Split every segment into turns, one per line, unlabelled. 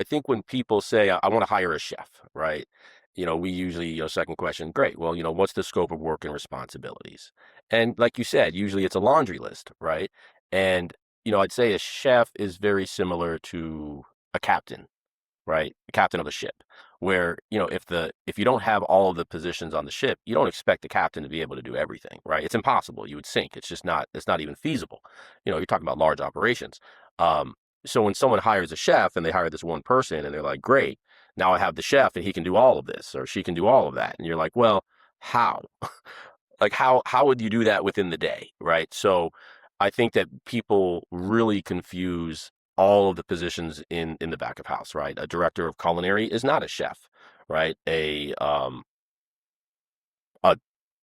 I think when people say, I want to hire a chef, right? We usually, second question, great. Well, what's the scope of work and responsibilities? And like you said, usually it's a laundry list, right? And, I'd say a chef is very similar to a captain, right? The captain of a ship, where, if you don't have all of the positions on the ship, you don't expect the captain to be able to do everything, right? It's impossible. You would sink. It's not even feasible. You're talking about large operations. Um, so when someone hires a chef and they hire this one person and they're like, great, now I have the chef and he can do all of this or she can do all of that. And you're like, well, how? Like how would you do that within the day, right? So I think that people really confuse all of the positions in the back of house, right? A director of culinary is not a chef, right? A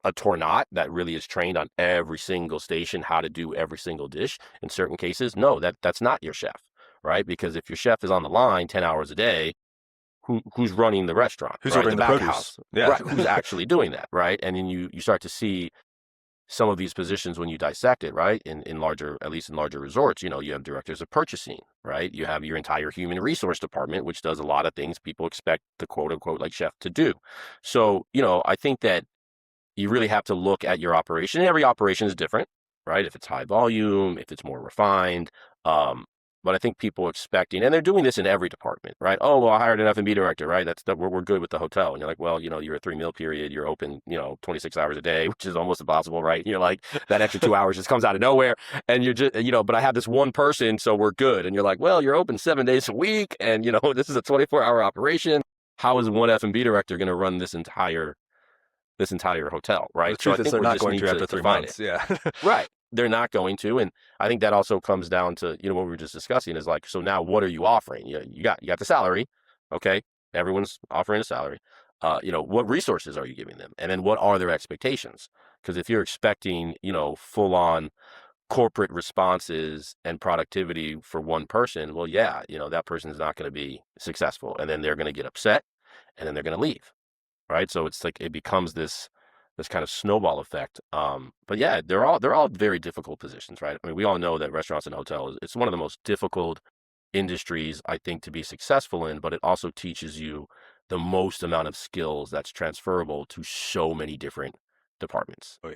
a tournat that really is trained on every single station how to do every single dish. In certain cases, no, that's not your chef, right? Because if your chef is on the line 10 hours a day, who's running the restaurant,
Who's
right?
ordering
The
the
back of
produce?
house,
Yeah.
right? Who's actually doing that, right? And then you start to see some of these positions when you dissect it, right? In larger, at least in larger resorts, you have directors of purchasing, right? You have your entire human resource department, which does a lot of things people expect the quote unquote like chef to do. So, I think that you really have to look at your operation. Every operation is different, right? If it's high volume, if it's more refined. Um, but I think people expecting, and they're doing this in every department, right? Oh, well, I hired an F&B director, right? We're good with the hotel. And you're like, well, you're a 3 meal period. You're open, 26 hours a day, which is almost impossible, right? You're like, that extra 2 hours just comes out of nowhere. And you're just, but I have this one person, so we're good. And you're like, well, you're open 7 days a week. And, this is a 24-hour operation. How is one F&B director going to run this entire hotel,
The
right? So I
truth is
think
they're
we
not
just
going
need
to
to
after three
define it.
months. Yeah.
Right. They're not going to. And I think that also comes down to, what we were just discussing is like, so now what are you offering? You got the salary. Okay. Everyone's offering a salary. What resources are you giving them? And then what are their expectations? Because if you're expecting, full on corporate responses and productivity for one person, well, yeah, that person's not going to be successful. And then they're going to get upset and then they're going to leave, right? So it's like it becomes this kind of snowball effect. But yeah, they're all very difficult positions, right? I mean, we all know that restaurants and hotels, it's one of the most difficult industries, I think, to be successful in, but it also teaches you the most amount of skills that's transferable to so many different departments.
Oh, yeah.